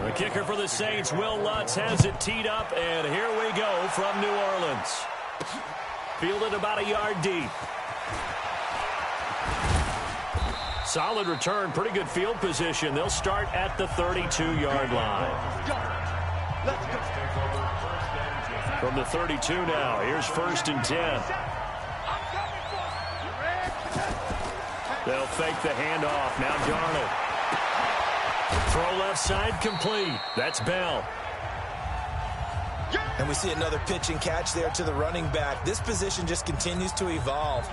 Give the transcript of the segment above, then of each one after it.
The kicker for the Saints, Will Lutz, has it teed up, and here we go from New Orleans. Fielded about a yard deep. Solid return, pretty good field position. They'll start at the 32-yard line. From the 32 now, here's 1st and 10. They'll fake the handoff. Now Darnold. Throw left side complete. That's Bell. And we see another pitch and catch there to the running back. This position just continues to evolve.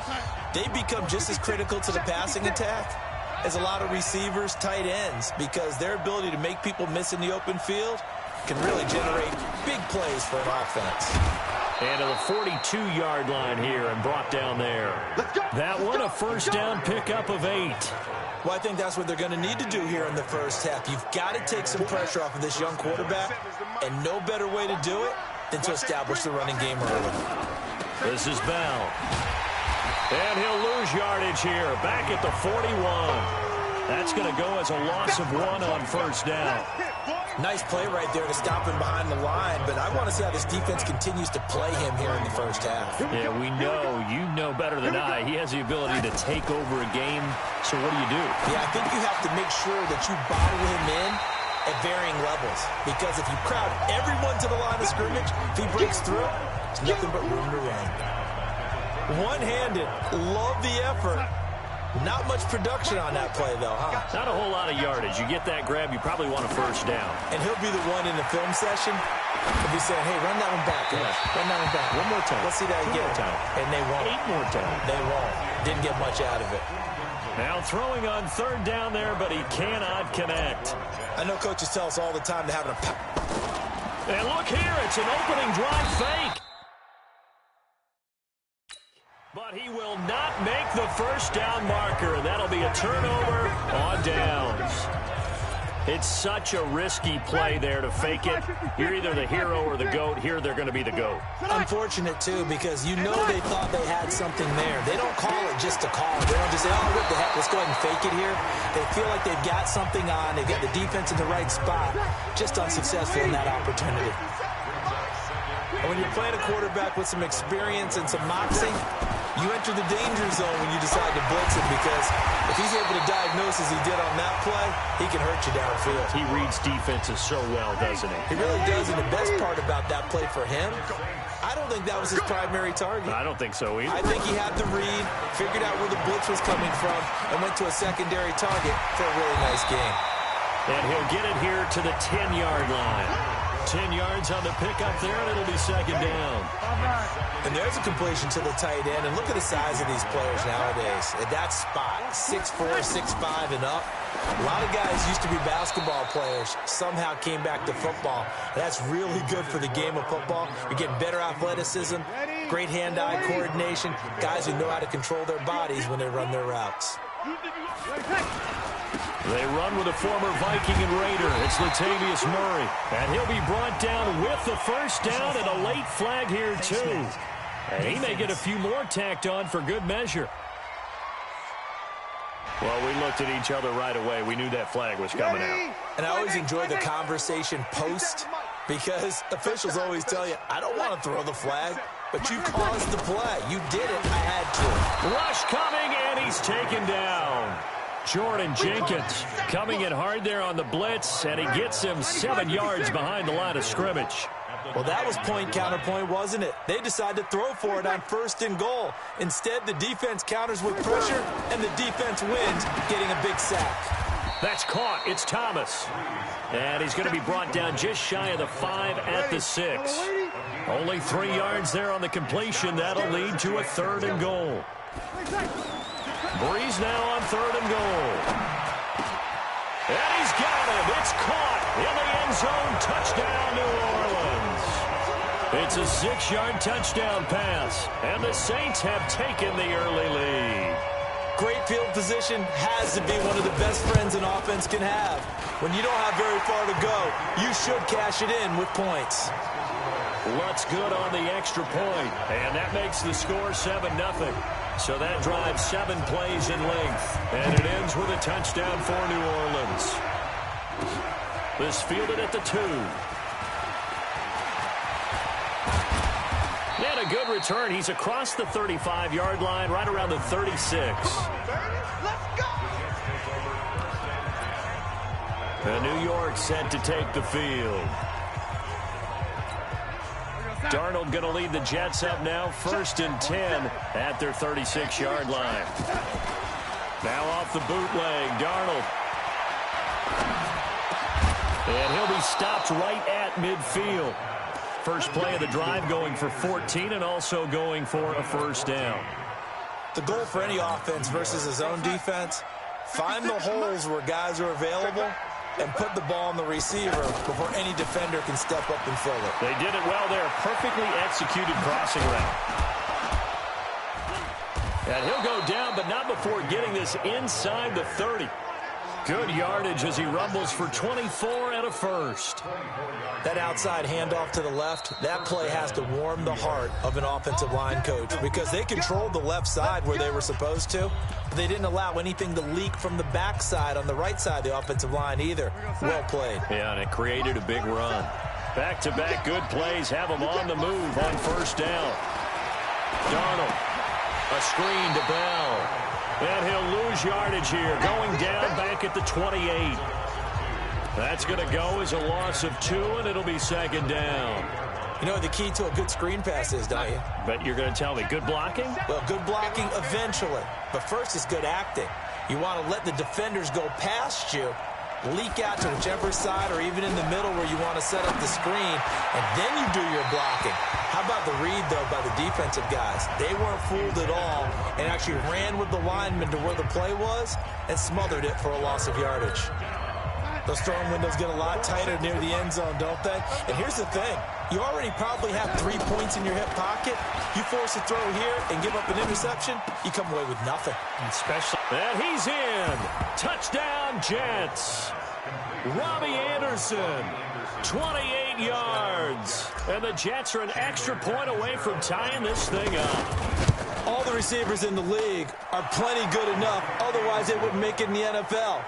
They become just as critical to the passing attack as a lot of receivers, tight ends, because their ability to make people miss in the open field can really generate big plays for an offense. And to the 42-yard line here and brought down there. That one, a first down pickup of 8. Well, I think that's what they're going to need to do here in the first half. You've got to take some pressure off of this young quarterback, and no better way to do it than to establish the running game early. This is Bell. And he'll lose yardage here, back at the 41. That's going to go as a loss of 1 on first down. Nice play right there to stop him behind the line, but I want to see how this defense continues to play him here in the first half. Yeah, we know, you know better than I, he has the ability to take over a game, so what do you do? Yeah, I think you have to make sure that you bottle him in at varying levels, because if you crowd everyone to the line of scrimmage, if he breaks through, it's nothing but room to run. One-handed, love the effort. Not much production on that play, though, huh? Not a whole lot of yardage. You get that grab, you probably want a first down. And he'll be the one in the film session. He'll be saying, hey, run that one back. Yeah. Run that one back. One more time. Let's see that again. More time. And they won't. 8 more times. They won't. Didn't get much out of it. Now throwing on 3rd down there, but he cannot connect. I know coaches tell us all the time to have a... And look here, it's an opening drive fake. But he will not make the first down marker. That'll be a turnover on downs. It's such a risky play there to fake it. You're either the hero or the GOAT. Here they're going to be the GOAT. Unfortunate, too, because you know they thought they had something there. They don't call it just to call it. They don't just say, oh, what the heck, let's go ahead and fake it here. They feel like they've got something on. They've got the defense in the right spot. Just unsuccessful in that opportunity. And when you're playing a quarterback with some experience and some moxie, you enter the danger zone when you decide to blitz him, because if he's able to diagnose as he did on that play, he can hurt you downfield. He reads defenses so well, doesn't he? He really does, and the best part about that play for him, I don't think that was his primary target. I don't think so either. I think he had the read, figured out where the blitz was coming from, and went to a secondary target for a really nice game. And he'll get it here to the 10-yard line. 10 yards on the pickup there, and it'll be 2nd down. And there's a completion to the tight end. And look at the size of these players nowadays. At that spot, 6'4", 6'5", and up. A lot of guys used to be basketball players, somehow came back to football. That's really good for the game of football. You're getting better athleticism, great hand-eye coordination, guys who know how to control their bodies when they run their routes. They run with a former Viking and Raider. It's Latavius Murray. And he'll be brought down with the first down and a late flag here, too. And he may get a few more tacked on for good measure. Well, we looked at each other right away. We knew that flag was coming out. And I always enjoy the conversation post, because officials always tell you, I don't want to throw the flag, but you caused the play. You did it. I had to. Rush coming, and he's taken down. Jordan Jenkins coming in hard there on the blitz, and he gets him 7 yards behind the line of scrimmage. Well, that was point counterpoint, wasn't it? They decided to throw for it on 1st and goal. Instead, the defense counters with pressure, and the defense wins, getting a big sack. That's caught. It's Thomas. And he's going to be brought down just shy of the 5 at the 6. Only 3 yards there on the completion. That'll lead to a 3rd and goal. Breeze now on 3rd and goal. And he's got him. It's caught in the end zone. Touchdown, New Orleans. It's a 6-yard touchdown pass, and the Saints have taken the early lead. Great field position has to be one of the best friends an offense can have. When you don't have very far to go, you should cash it in with points. Lutz good on the extra point, and that makes the score 7-0. So that drives 7 plays in length, and it ends with a touchdown for New Orleans. This fielded at the 2. And a good return. He's across the 35-yard line, right around the 36. And New York set to take the field. Darnold going to lead the Jets up now, 1st and 10 at their 36-yard line. Now off the bootleg, Darnold. And he'll be stopped right at midfield. First play of the drive going for 14 and also going for a 1st down. The goal for any offense versus his own defense, find the holes where guys are available and put the ball on the receiver before any defender can step up and fill it. They did it well there. Perfectly executed crossing route. And he'll go down, but not before getting this inside the 30. Good yardage as he rumbles for 24 and a 1st. That outside handoff to the left, that play has to warm the heart of an offensive line coach because they controlled the left side where they were supposed to. But they didn't allow anything to leak from the backside on the right side of the offensive line either. Well played. Yeah, and it created a big run. Back-to-back good plays have them on the move on 1st down. Darnold, a screen to Bell. And he'll lose yardage here, going down back at the 28. That's going to go as a loss of 2, and it'll be 2nd down. You know what the key to a good screen pass is, don't you? But you're going to tell me, good blocking? Well, good blocking eventually. But first is good acting. You want to let the defenders go past you, leak out to whichever side or even in the middle where you want to set up the screen, and then you do your blocking. How about the read, though, by the defensive guys? They weren't fooled at all and actually ran with the lineman to where the play was and smothered it for a loss of yardage. Those throwing windows get a lot tighter near the end zone, don't they? And here's the thing. You already probably have 3 points in your hip pocket. You force a throw here and give up an interception, you come away with nothing. And he's in. Touchdown, Jets. Robbie Anderson, 28 yards. And the Jets are an extra point away from tying this thing up. All the receivers in the league are plenty good enough. Otherwise, they wouldn't make it in the NFL.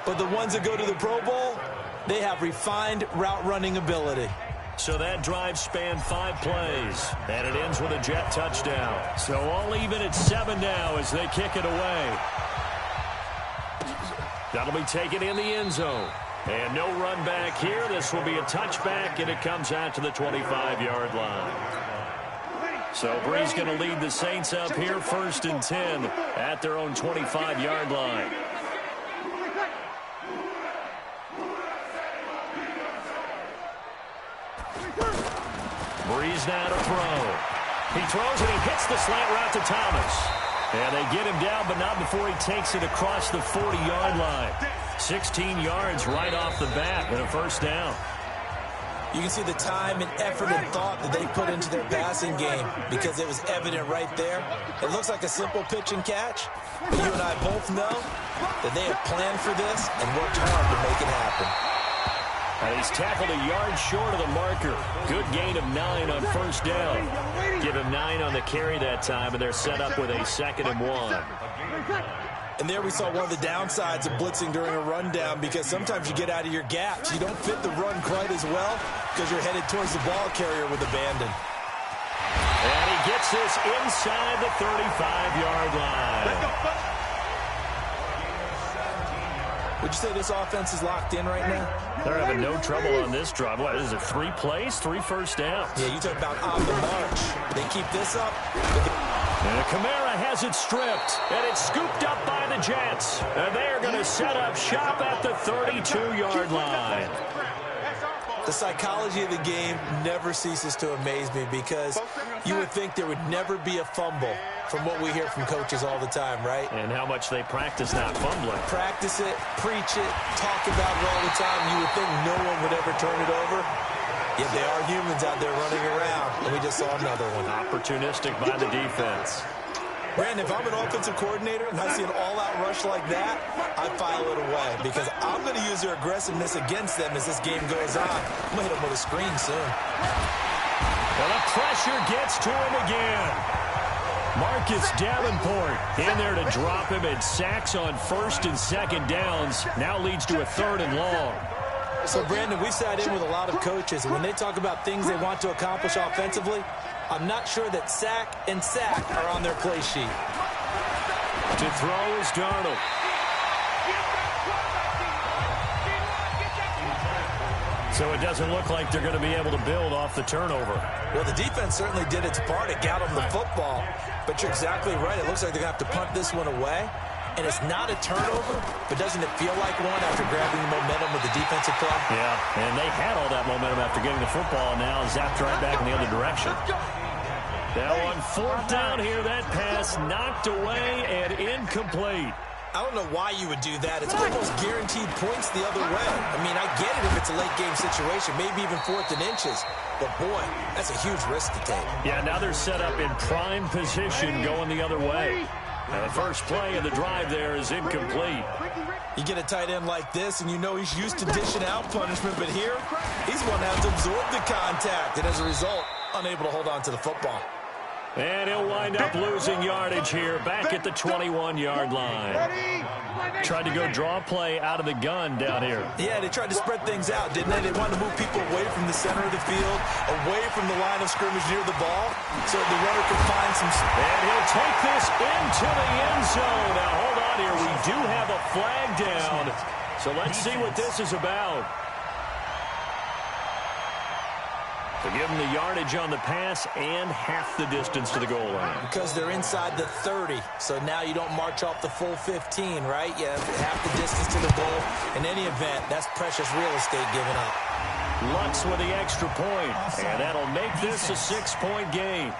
But the ones that go to the Pro Bowl, they have refined route running ability. So that drive spanned 5 plays, and it ends with a Jet touchdown. So all even at 7 now as they kick it away. That'll be taken in the end zone. And no run back here. This will be a touchback, and it comes out to the 25-yard line. So Brees going to lead the Saints up here, 1st and 10 at their own 25-yard line. Brees now to throw. He throws and he hits the slant route to Thomas. And they get him down, but not before he takes it across the 40-yard line. 16 yards right off the bat and a 1st down. You can see the time and effort and thought that they put into their passing game because it was evident right there. It looks like a simple pitch and catch, but you and I both know that they have planned for this and worked hard to make it happen. And he's tackled a yard short of the marker. Good gain of 9 on 1st down. Give him 9 on the carry that time, and they're set up with a 2nd and 1. And there we saw one of the downsides of blitzing during a rundown because sometimes you get out of your gaps. You don't fit the run quite as well because you're headed towards the ball carrier with abandon. And he gets this inside the 35-yard line. Would you say this offense is locked in right now? They're having no trouble on this drive. What is it, 3 plays, 3 first downs? Yeah, you talk about on the march. They keep this up. And Kamara has it stripped, and it's scooped up by the Jets. And they are going to set up shop at the 32-yard line. The psychology of the game never ceases to amaze me because you would think there would never be a fumble from what we hear from coaches all the time, right? And how much they practice not fumbling. Practice it, preach it, talk about it all the time. You would think no one would ever turn it over. Yet they are humans out there running around, and we just saw another one. Opportunistic by the defense. Brandon, if I'm an offensive coordinator and I see an all-out rush like that, I file it away because I'm going to use their aggressiveness against them as this game goes on. I'm going to hit them with a screen soon. Well, the pressure gets to him again. Marcus Davenport in there to drop him, and sacks on 1st and 2nd downs. Now leads to a 3rd and long. So, Brandon, we sat in with a lot of coaches, and when they talk about things they want to accomplish offensively, I'm not sure that sack and sack are on their play sheet. To throw is Darnold. So it doesn't look like they're going to be able to build off the turnover. Well, the defense certainly did its part. It got them the football. But you're exactly right. It looks like they're going to have to punt this one away. And it's not a turnover, but doesn't it feel like one after grabbing the momentum with the defensive play? Yeah, and they had all that momentum after getting the football, and now zapped right back in the other direction. Now on fourth down here, that pass knocked away and incomplete. I don't know why you would do that. It's almost guaranteed points the other way. I mean, I get it if it's a late game situation, maybe even 4th and inches. But, boy, that's a huge risk to take. Yeah, now they're set up in prime position going the other way. And the first play of the drive there is incomplete. You get a tight end like this, and you know he's used to dishing out punishment. But here, he's one that has to absorb the contact. And as a result, unable to hold on to the football. And he'll wind up losing yardage here, back at the 21-yard line. Tried to go draw play out of the gun down here. Yeah, they tried to spread things out, didn't they? They wanted to move people away from the center of the field, away from the line of scrimmage near the ball, so the runner could find some... And he'll take this into the end zone. Now, hold on here. We do have a flag down, so let's see what this is about. To give them the yardage on the pass and half the distance to the goal line. Because they're inside the 30, so now you don't march off the full 15, right? You have half the distance to the goal. In any event, that's precious real estate given up. Lutz with the extra point, and that'll make this a 6-point game.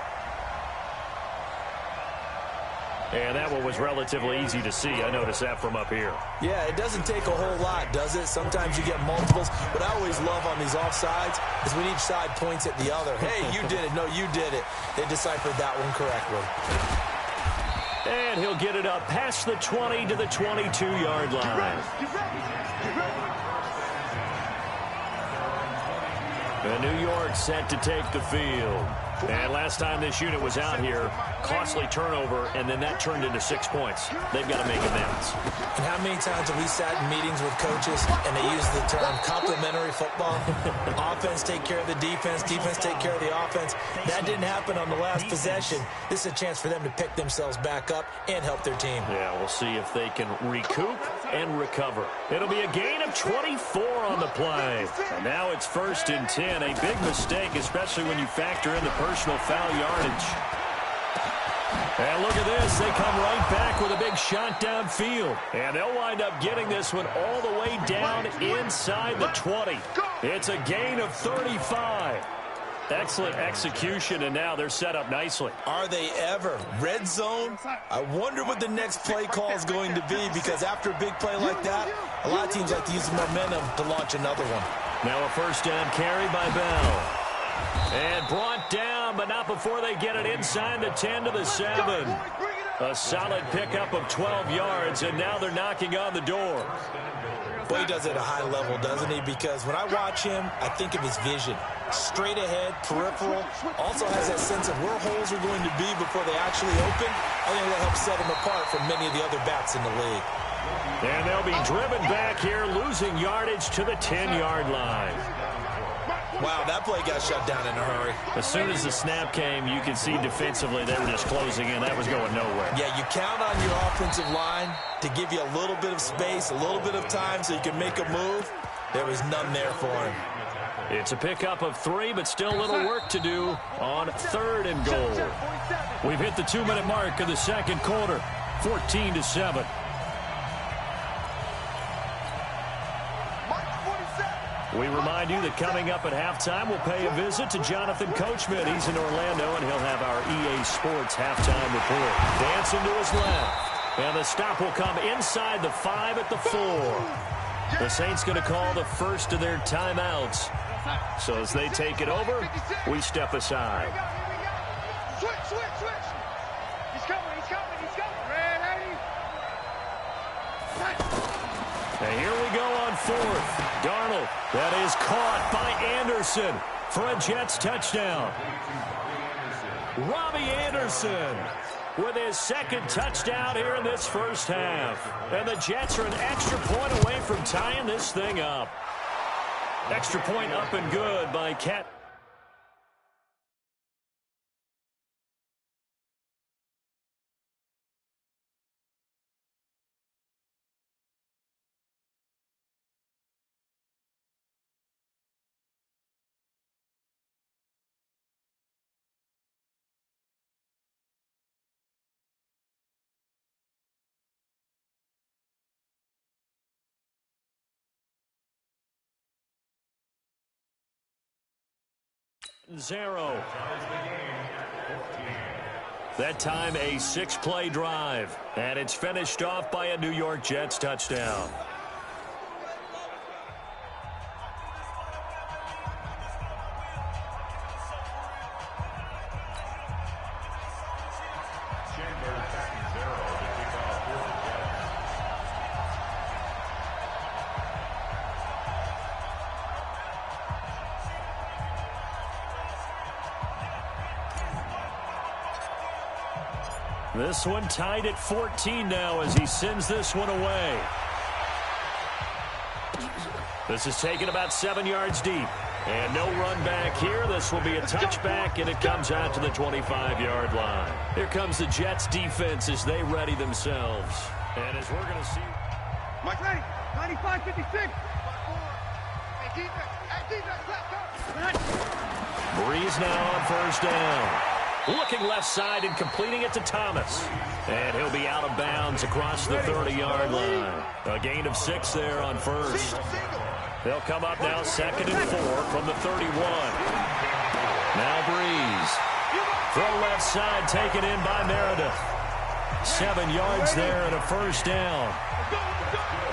And that one was relatively easy to see. I noticed that from up here. Yeah, it doesn't take a whole lot, does it? Sometimes you get multiples. What I always love on these offsides is when each side points at the other. Hey, you did it. No, you did it. They deciphered that one correctly. And he'll get it up past the 20 to the 22-yard line. And New York set to take the field. And last time this unit was out here, costly turnover, and then that turned into 6 points. They've got to make amends. And how many times have we sat in meetings with coaches and they use the term complementary football? Offense take care of the defense, defense take care of the offense. That didn't happen on the last possession. This is a chance for them to pick themselves back up and help their team. Yeah, we'll see if they can recoup and recover. It'll be a gain of 24 on the play. And now it's 1st and 10. A big mistake, especially when you factor in the personal foul yardage. And look at this. They come right back with a big shot downfield. And they'll wind up getting this one all the way down inside the 20. It's a gain of 35. Excellent execution, and now they're set up nicely. Are they ever? Red zone? I wonder what the next play call is going to be, because after a big play like that, a lot of teams like to use the momentum to launch another one. Now a first down carry by Bell. And brought down, but not before they get it inside the 10 to the 7. A solid pickup of 12 yards, and now they're knocking on the door. Boy, he does it at a high level, doesn't he? Because when I watch him, I think of his vision. Straight ahead, peripheral. Also has that sense of where holes are going to be before they actually open. I think that helps set him apart from many of the other backs in the league. And they'll be driven back here, losing yardage to the 10-yard line. Wow, that play got shut down in a hurry. As soon as the snap came, you could see defensively they were just closing in. That was going nowhere. Yeah, you count on your offensive line to give you a little bit of space, a little bit of time so you can make a move. There was none there for him. It's a pickup of 3, but still a little work to do on 3rd and goal. We've hit the 2-minute mark of the second quarter, 14-7. We remind you that coming up at halftime, we'll pay a visit to Jonathan Coachman. He's in Orlando, and he'll have our EA Sports halftime report. Dancing to his left. And the stop will come inside the 5 at the 4. The Saints going to call the first of their timeouts. So as they take it over, we step aside. Switch. He's coming. Ready? And here we go on 4th. Darnold, that is caught by Anderson for a Jets touchdown. Robbie Anderson with his 2nd touchdown here in this first half. And the Jets are an extra point away from tying this thing up. Extra point up and good by Cat. Zero. That time a 6-play drive. And it's finished off by a New York Jets touchdown. This one tied at 14 now as he sends this one away. This is taken about 7 yards deep. And no run back here. This will be a touchback, and it comes out to the 25-yard line. Here comes the Jets defense as they ready themselves. And as we're going to see... Mike ready. 95, 56. Hey, defense, left. Breeze now on first down. Looking left side and completing it to Thomas. And he'll be out of bounds across the 30-yard line. A gain of 6 there on first. They'll come up now 2nd and 4 from the 31. Now Breeze. Throw left side taken in by Meredith. 7 yards there and a first down.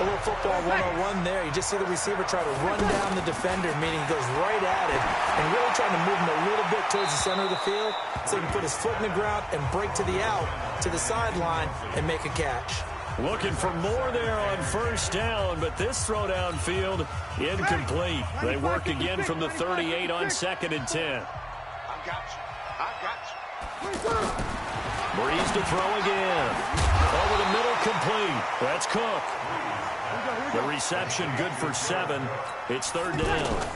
A little football 101 there. You just see the receiver try to run down the defender, meaning he goes right at it and really trying to move him a little bit towards the center of the field so he can put his foot in the ground and break to the out, to the sideline, and make a catch. Looking for more there on first down, but this throw downfield incomplete. They work again from the 38 on 2nd and 10. I got you. Breeze to throw again. Over the middle, complete. That's Cook. The reception good for 7. It's 3rd down.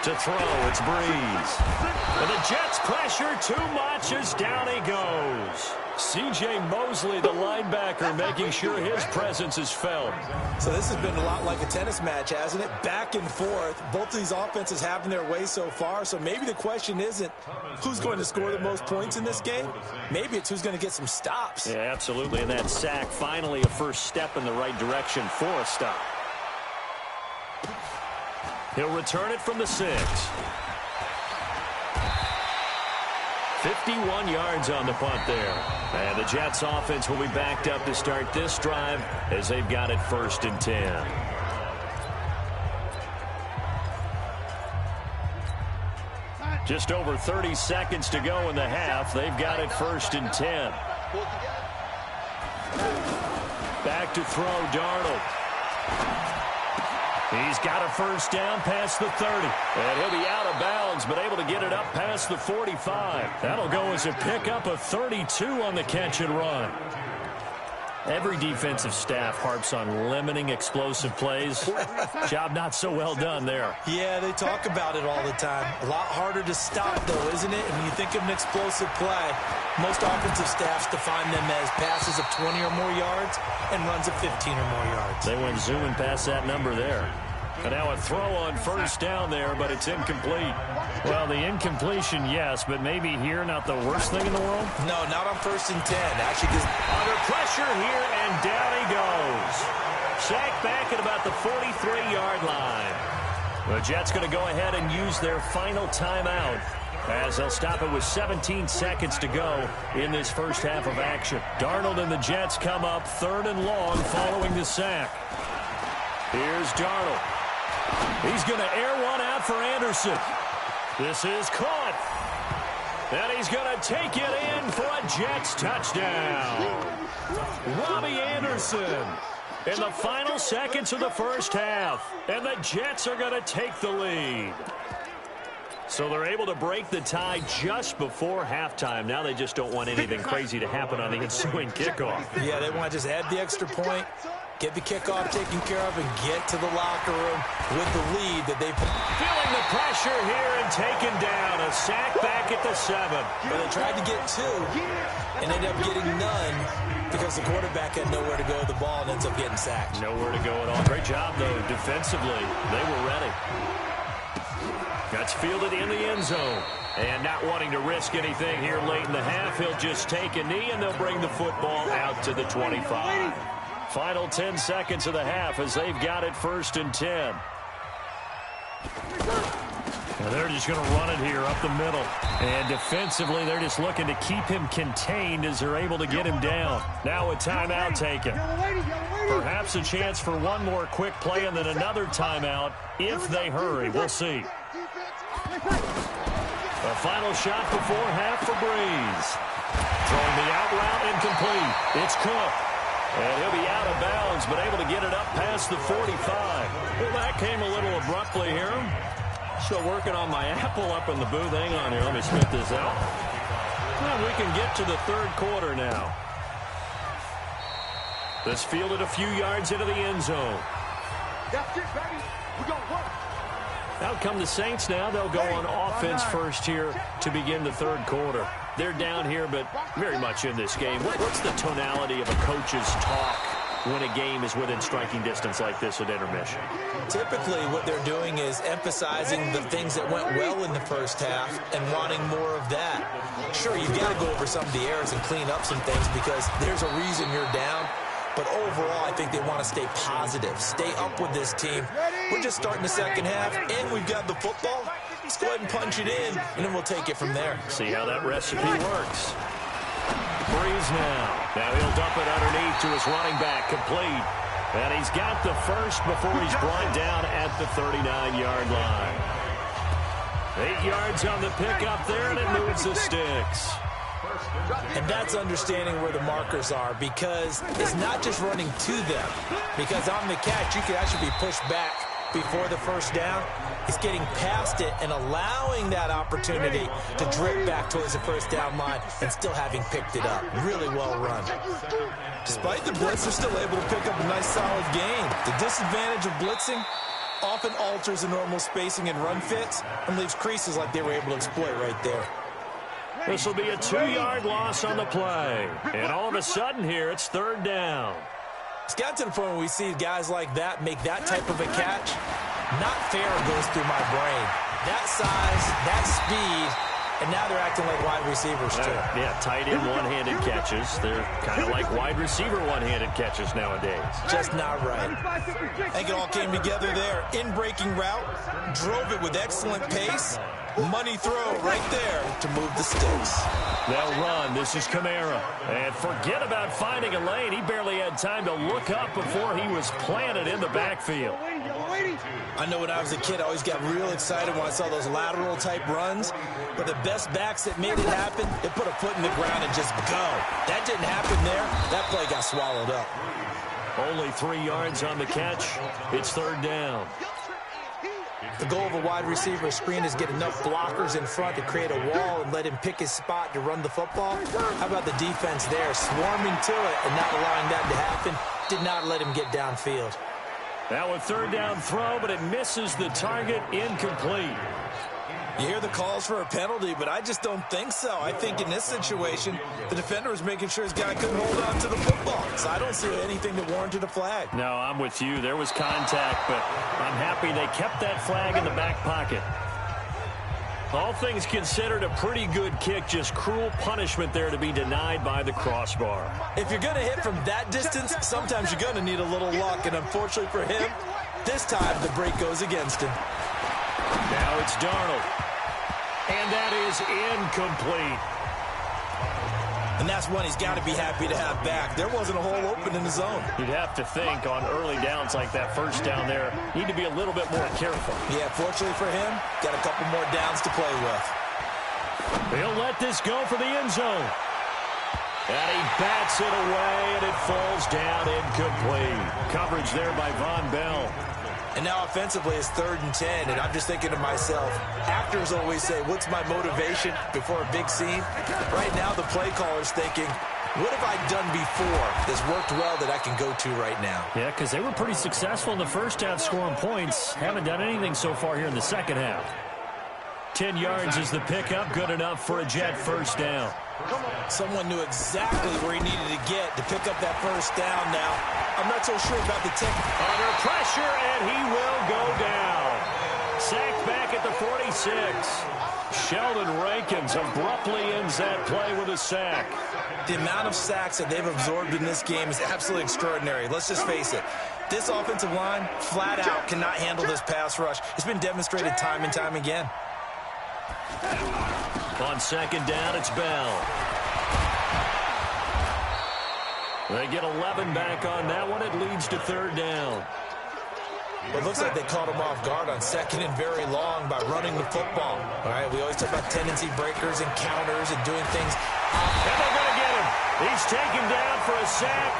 To throw, it's Breeze. And the Jets pressure too much as down he goes. C.J. Mosley, the linebacker, making sure his presence is felt. So this has been a lot like a tennis match, hasn't it? Back and forth. Both of these offenses having their way so far. So maybe the question isn't who's going to score the most points in this game. Maybe it's who's going to get some stops. Yeah, absolutely. And that sack, finally a first step in the right direction for a stop. He'll return it from the 6. 51 yards on the punt there. And the Jets offense will be backed up to start this drive as they've got it 1st and 10. Just over 30 seconds to go in the half. They've got it 1st and 10. Back to throw, Darnold. He's got a first down past the 30. And he'll be out of bounds, but able to get it up past the 45. That'll go as a pickup of 32 on the catch and run. Every defensive staff harps on limiting explosive plays. Job not so well done there. Yeah, they talk about it all the time. A lot harder to stop, though, isn't it? And when you think of an explosive play, most offensive staffs define them as passes of 20 or more yards and runs of 15 or more yards. They went zooming past that number there. And now a throw on first down there, but it's incomplete. Well, the incompletion, yes, but maybe here not the worst thing in the world? No, not on 1st and 10. Actually, under pressure here, and down he goes. Sacked back at about the 43-yard line. The Jets going to go ahead and use their final timeout as they'll stop it with 17 seconds to go in this first half of action. Darnold and the Jets come up 3rd and long following the sack. Here's Darnold. He's going to air one out for Anderson. This is caught. And he's going to take it in for a Jets touchdown. Robbie Anderson in the final seconds of the first half. And the Jets are going to take the lead. So they're able to break the tie just before halftime. Now they just don't want anything crazy to happen on the ensuing kickoff. Yeah, they want to just add the extra point, get the kickoff taken care of, and get to the locker room with the lead that they feeling the pressure here and taken down. A sack back at the 7. But they tried to get 2 and ended up getting none because the quarterback had nowhere to go with the ball and ends up getting sacked. Nowhere to go at all. Great job, though, defensively. They were ready. That's fielded in the end zone. And not wanting to risk anything here late in the half, he'll just take a knee, and they'll bring the football out to the 25. Final 10 seconds of the half as they've got it 1st and 10. And they're just going to run it here up the middle. And defensively, they're just looking to keep him contained as they're able to get him down. Now a timeout taken. Perhaps a chance for one more quick play and then another timeout if they hurry. We'll see. A final shot before half for Breeze. Throwing the out route incomplete. It's Cook. And he'll be out of bounds, but able to get it up past the 45. Well, that came a little abruptly here. Still working on my apple up in the booth. Hang on here. Let me spit this out. Well, we can get to the 3rd quarter now. This fielded a few yards into the end zone. That's it, baby. We're going to work. Out come the Saints now. They'll go on offense first here to begin the 3rd quarter. They're down here, but very much in this game. What's the tonality of a coach's talk when a game is within striking distance like this at intermission? Typically, what they're doing is emphasizing the things that went well in the first half and wanting more of that. Sure, you've got to go over some of the errors and clean up some things because there's a reason you're down. But overall, I think they want to stay positive, stay up with this team. We're just starting the second half, and we've got the football. Let's go ahead and punch it in, and then we'll take it from there. See how that recipe works. Breeze now. Now he'll dump it underneath to his running back, complete. And he's got the first before he's brought down at the 39-yard line. 8 yards on the pickup there, and it moves the sticks. And that's understanding where the markers are because it's not just running to them. Because on the catch, you can actually be pushed back before the first down. It's getting past it and allowing that opportunity to drip back towards the first down line and still having picked it up. Really well run. Despite the blitz, they're still able to pick up a nice solid gain. The disadvantage of blitzing often alters the normal spacing and run fits and leaves creases like they were able to exploit right there. This will be a 2-yard loss on the play. And all of a sudden here, it's 3rd down. It's got to the point where we see guys like that make that type of a catch. Not fair goes through my brain. That size, that speed, and now they're acting like wide receivers too. Yeah, tight end one-handed catches. They're kind of like wide receiver one-handed catches nowadays. Just not right. I think it all came together there. In-breaking route, drove it with excellent pace. Money throw right there to move the sticks. They'll run. This is Kamara. And forget about finding a lane. He barely had time to look up before he was planted in the backfield. I know when I was a kid, I always got real excited when I saw those lateral type runs. But the best backs that made it happen, they put a foot in the ground and just go. That didn't happen there. That play got swallowed up. Only 3 yards on the catch. It's 3rd down. The goal of a wide receiver screen is get enough blockers in front to create a wall and let him pick his spot to run the football. How about the defense there, swarming to it and not allowing that to happen? Did not let him get downfield. Now a 3rd down throw, but it misses the target, incomplete. You hear the calls for a penalty, but I just don't think so. I think in this situation, the defender was making sure his guy couldn't hold on to the football. So I don't see anything that warranted a flag. No, I'm with you. There was contact, but I'm happy they kept that flag in the back pocket. All things considered, a pretty good kick. Just cruel punishment there to be denied by the crossbar. If you're going to hit from that distance, sometimes you're going to need a little luck. And unfortunately for him, this time the break goes against him. Now it's Darnold. And that is incomplete. And that's one he's got to be happy to have back. There wasn't a hole open in the zone. You'd have to think on early downs like that first down there, need to be a little bit more careful. Yeah, fortunately for him, got a couple more downs to play with. He'll let this go for the end zone. And he bats it away, and it falls down incomplete. Coverage there by Von Bell. And now offensively it's 3rd and 10, and I'm just thinking to myself, actors always say, what's my motivation before a big scene? Right now the play caller's thinking, what have I done before that's worked well that I can go to right now? Yeah, because they were pretty successful in the first half scoring points. Haven't done anything so far here in the second half. 10 yards is the pickup, good enough for a Jet first down. Someone knew exactly where he needed to get to pick up that first down now. I'm not so sure about the tech. Under pressure, and he will go down. Sacked back at the 46. Sheldon Rankins abruptly ends that play with a sack. The amount of sacks that they've absorbed in this game is absolutely extraordinary. Let's just face it. This offensive line, flat out, cannot handle this pass rush. It's been demonstrated time and time again. On second down, it's Bell. They get 11 back on that one. It leads to 3rd down. Well, it looks like they caught him off guard on 2nd and very long by running the football. All right, we always talk about tendency breakers and counters and doing things. And they're going to get him. He's taken down for a sack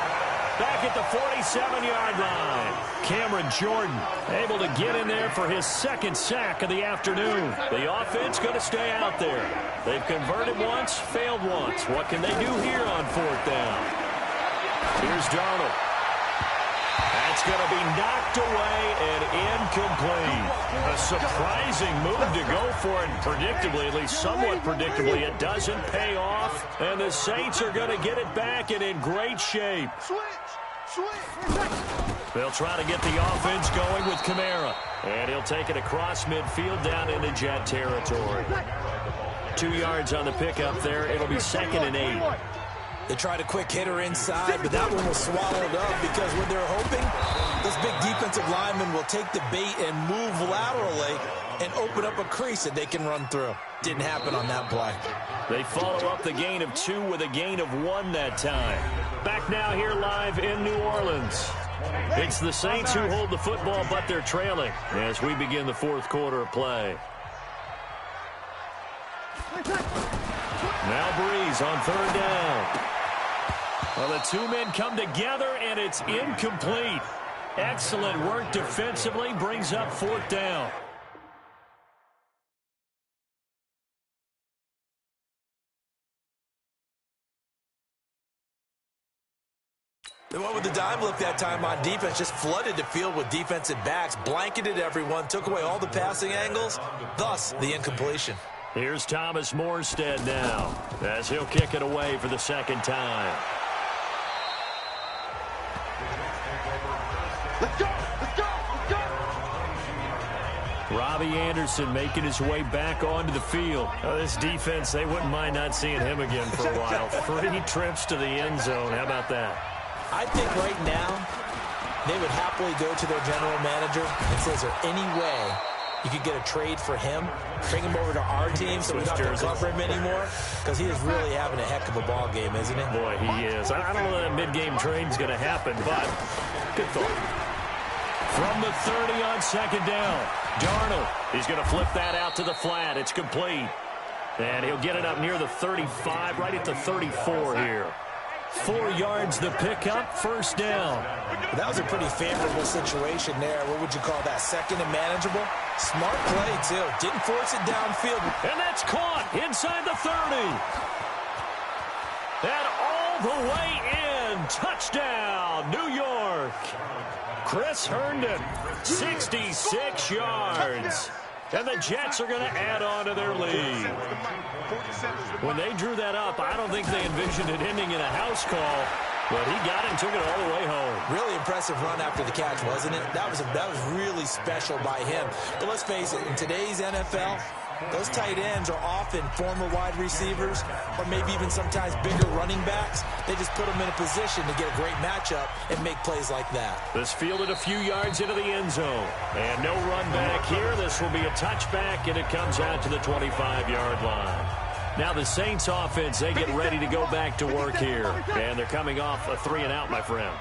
back at the 47-yard line. Cameron Jordan able to get in there for his 2nd sack of the afternoon. The offense going to stay out there. They've converted once, failed once. What can they do here on 4th down? Here's Darnold. That's going to be knocked away and incomplete. A surprising move to go for it. Predictably, at least somewhat predictably, it doesn't pay off. And the Saints are going to get it back and in great shape. They'll try to get the offense going with Kamara. And he'll take it across midfield down into Jet territory. 2 yards on the pickup there. It'll be 2nd and 8. They tried a quick hitter inside, but that one was swallowed up because what they're hoping, this big defensive lineman will take the bait and move laterally and open up a crease that they can run through. Didn't happen on that play. They follow up the gain of 2 with a gain of 1 that time. Back now here live in New Orleans. It's the Saints who hold the football, but they're trailing as we begin the 4th quarter of play. Now Breeze on 3rd down. Well, the 2 men come together, and it's incomplete. Excellent work defensively, brings up 4th down. They went with the dime look that time on defense, just flooded the field with defensive backs, blanketed everyone, took away all the passing angles, thus the incompletion. Here's Thomas Morstead now, as he'll kick it away for the 2nd time. Let's go! Let's go! Let's go! Robbie Anderson making his way back onto the field. Oh, this defense, they wouldn't mind not seeing him again for a while. 3 trips to the end zone. How about that? I think right now they would happily go to their general manager and say, is there any way you could get a trade for him, bring him over to our team so we don't have to cover him anymore? Because he is really having a heck of a ball game, isn't he? Boy, he is. I don't know that mid-game trade's going to happen, but good thought. From the 30 on 2nd down, Darnold. He's going to flip that out to the flat. It's complete. And he'll get it up near the 35, right at the 34 here. 4 yards the pickup, 1st down. That was a pretty favorable situation there. What would you call that? 2nd and manageable? Smart play, too. Didn't force it downfield. And that's caught inside the 30. And all the way in. Touchdown, New York. Chris Herndon, 66 yards. And the Jets are going to add on to their lead. When they drew that up, I don't think they envisioned it ending in a house call. But he got it and took it all the way home. Really impressive run after the catch, wasn't it? That was really special by him. But let's face it, in today's NFL, those tight ends are often former wide receivers or maybe even sometimes bigger running backs. They just put them in a position to get a great matchup and make plays like that. This fielded a few yards into the end zone. And no run back here. This will be a touchback, and it comes out to the 25-yard line. Now the Saints offense, they get ready to go back to work here. And they're coming off a 3-and-out, my friend.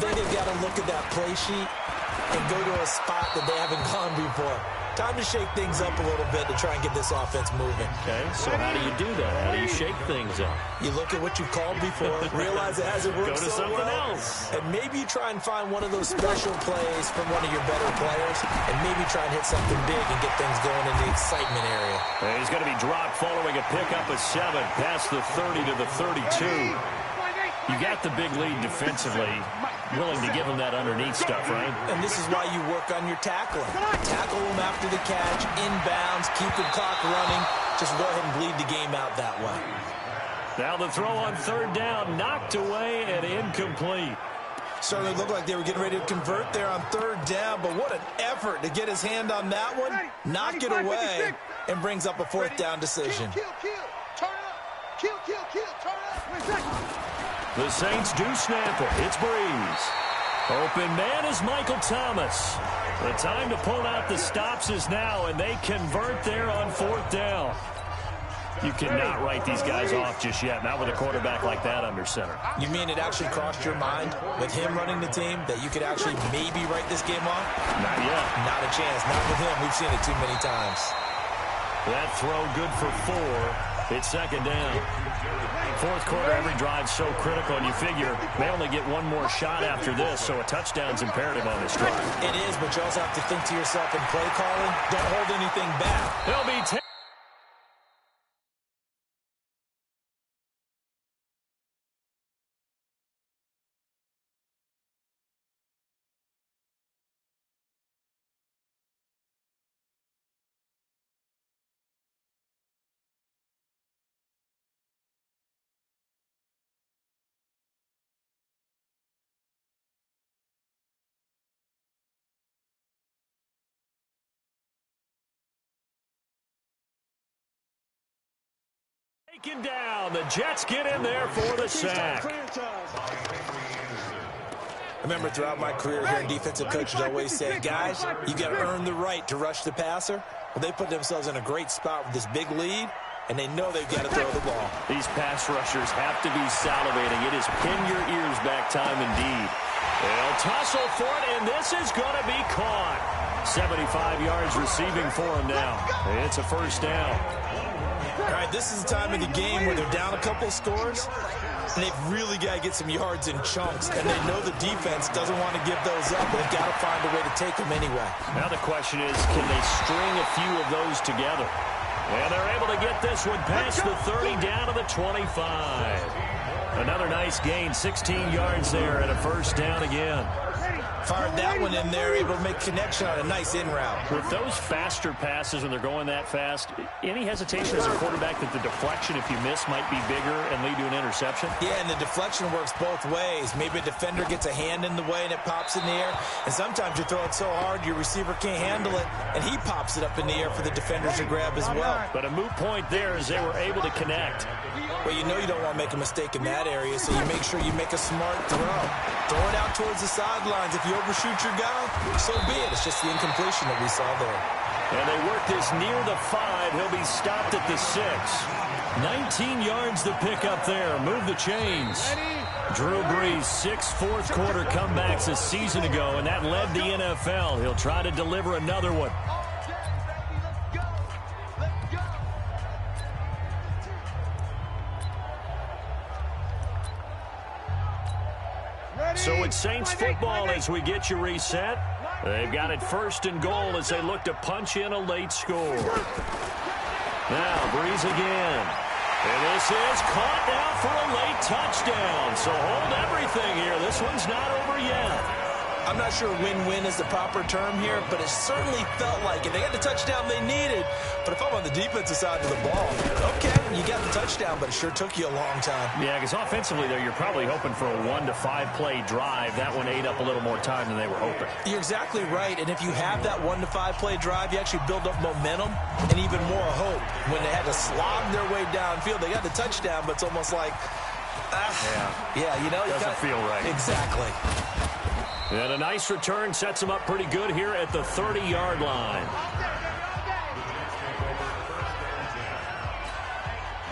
They've got to look at that play sheet and go to a spot that they haven't gone before. Time to shake things up a little bit to try and get this offense moving. Okay, so how do you do that? How do you shake things up? You look at what you've called before, realize it hasn't worked Go to so something well, else. and maybe you try and find one of those special plays from one of your better players, and maybe try and hit something big and get things going in the excitement area. And he's going to be dropped following a pickup of 7 past the 30 to the 32. You got the big lead defensively, willing to give him that underneath stuff, right? And this is why you work on your tackling. Tackle them after the catch, inbounds, keep the clock running. Just go ahead and bleed the game out that way. Now the throw on 3rd down, knocked away and incomplete. Certainly looked like they were getting ready to convert there on 3rd down, but what an effort to get his hand on that one, knock it away, and brings up a 4th down decision. Kill, turn up. Kill, turn up. The Saints do snap it. It's Breeze. Open man is Michael Thomas. The time to pull out the stops is now, and they convert there on 4th down. You cannot write these guys off just yet, not with a quarterback like that under center. You mean it actually crossed your mind with him running the team that you could actually maybe write this game off? Not yet. Not a chance. Not with him. We've seen it too many times. That throw good for 4. It's 2nd down. 4th quarter, every drive's so critical, and you figure they only get one more shot after this, so a touchdown's imperative on this drive. It is, but you also have to think to yourself in play calling, don't hold anything back. They'll be taken down. The Jets get in there for the sack. I remember throughout my career here, defensive coaches always say, guys, you got to earn the right to rush the passer. Well, they put themselves in a great spot with this big lead, and they know they've got to throw the ball. These pass rushers have to be salivating. It is pin your ears back time indeed. They'll tussle for it, and this is going to be caught. 75 yards receiving for him now. It's a 1st down. All right, this is the time of the game where they're down a couple of scores, and they've really got to get some yards in chunks, and they know the defense doesn't want to give those up, but they've got to find a way to take them anyway. Now the question is, can they string a few of those together? And they're able to get this one past the 30 down to the 25. Another nice gain, 16 yards there, and a 1st down again. Fired that one in there, able to make connection on a nice in route. With those faster passes when they're going that fast, any hesitation as a quarterback that the deflection, if you miss, might be bigger and lead to an interception? Yeah, and the deflection works both ways. Maybe a defender gets a hand in the way and it pops in the air. And sometimes you throw it so hard your receiver can't handle it, and he pops it up in the air for the defenders to grab as well. But a moot point there as they were able to connect. Well, you know you don't want to make a mistake in that area, so you make sure you make a smart throw. Throw it out towards the sidelines. If you overshoot your guy, so be it. It's just the incompletion that we saw there. And they work this near the 5. He'll be stopped at the 6. 19 yards to pick up there. Move the chains. Drew Brees, 6 fourth quarter comebacks a season ago, and that led the NFL. He'll try to deliver another one. So it's Saints football as we get you reset. They've got it 1st and goal as they look to punch in a late score. Now, Breeze again. And this is caught now for a late touchdown. So hold everything here. This one's not over yet. I'm not sure win-win is the proper term here, but it certainly felt like it. They got the touchdown they needed, but if I'm on the defensive side of the ball, okay, you got the touchdown, but it sure took you a long time. Yeah, because offensively there, you're probably hoping for a 1 to 5 play drive. That one ate up a little more time than they were hoping. You're exactly right, and if you have that 1 to 5 play drive, you actually build up momentum and even more hope. When they had to slog their way downfield, they got the touchdown, but it's almost like, yeah, you know, doesn't feel right. Exactly. And a nice return sets them up pretty good here at the 30-yard line.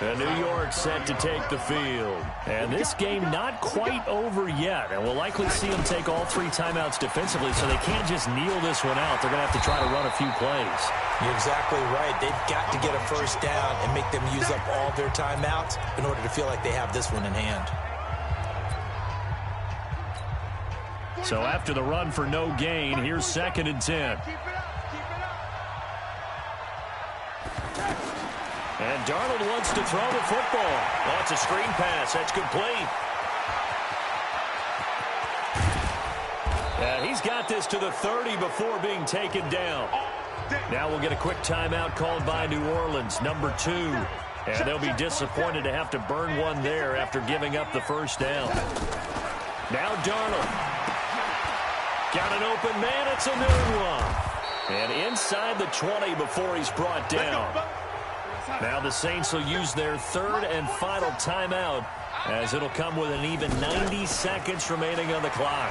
And New York set to take the field. And this game not quite over yet. And we'll likely see them take all 3 timeouts defensively, so they can't just kneel this one out. They're going to have to try to run a few plays. You're exactly right. They've got to get a first down and make them use up all their timeouts in order to feel like they have this one in hand. So after the run for no gain, here's 2nd and 10. And Darnold wants to throw the football. Oh, it's a screen pass. That's complete. And he's got this to the 30 before being taken down. Now we'll get a quick timeout called by New Orleans, number 2. And they'll be disappointed to have to burn one there after giving up the first down. Now Darnold. Got an open man. It's a new one. And inside the 20 before he's brought down. Now the Saints will use their 3rd and final timeout as it'll come with an even 90 seconds remaining on the clock.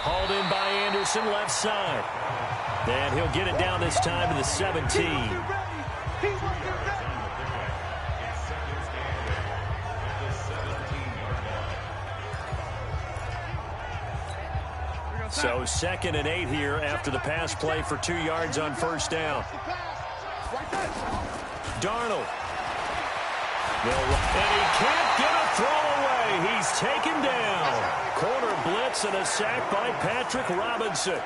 Hauled in by Anderson, left side. And he'll get it down this time to the 17. So 2nd and 8 here after the pass play for 2 yards on first down. Darnold. And he can't get a throw away. He's taken down. Corner blitz and a sack by Patrick Robinson.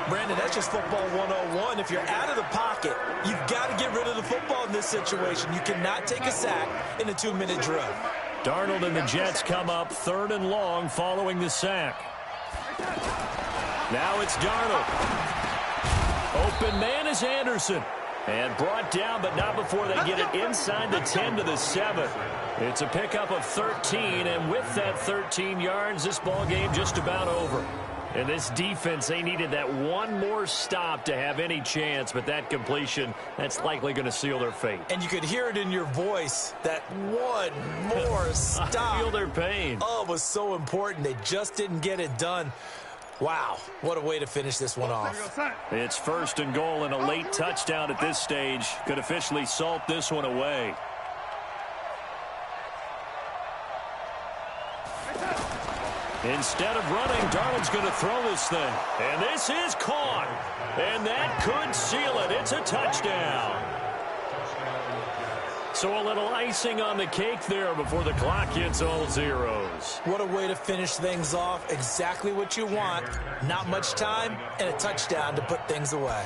Brandon, that's just football 101. If you're out of the pocket, you've got to get rid of the football in this situation. You cannot take a sack in a 2-minute drill. Darnold and the Jets come up 3rd and long following the sack. Now it's Darnold. Open man is Anderson. And brought down, but not before they get it inside the 10 to the 7. It's a pickup of 13, and with that 13 yards, this ball game just about over. And this defense, they needed that one more stop to have any chance, but that completion, that's likely going to seal their fate. And you could hear it in your voice, that one more stop. I feel their pain. Oh, it was so important. They just didn't get it done. Wow, what a way to finish this one off. It's 1st and goal, and a late touchdown at this stage could officially salt this one away. Instead of running, Darnold's going to throw this thing. And this is caught. And that could seal it. It's a touchdown. So a little icing on the cake there before the clock hits all zeros. What a way to finish things off. Exactly what you want. Not much time and a touchdown to put things away.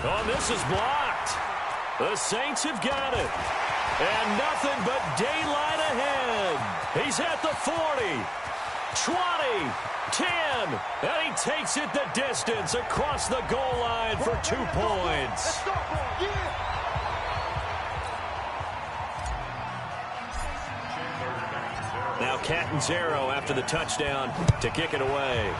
Oh, this is blocked. The Saints have got it. And nothing but daylight ahead. He's at the 40, 20, 10, and he takes it the distance across the goal line for 2 points. Now Catanzaro after the touchdown to kick it away.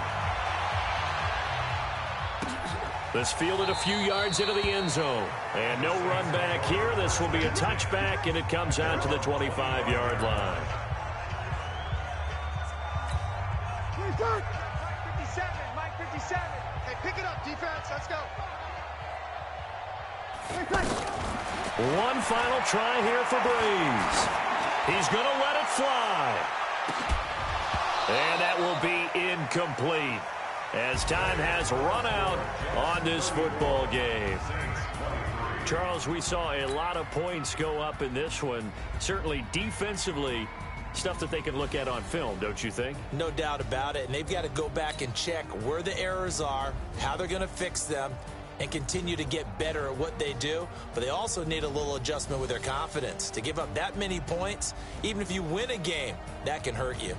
This fielded a few yards into the end zone. And no run back here. This will be a touchback, and it comes out to the 25-yard line. 57, Mike 57. Hey, pick it up, defense. Let's go. One final try here for Breeze. He's going to let it fly. And that will be incomplete as time has run out on this football game. Charles, we saw a lot of points go up in this one. Certainly defensively, stuff that they can look at on film, don't you think? No doubt about it. And they've got to go back and check where the errors are, how they're going to fix them, and continue to get better at what they do. But they also need a little adjustment with their confidence. To give up that many points, even if you win a game, that can hurt you.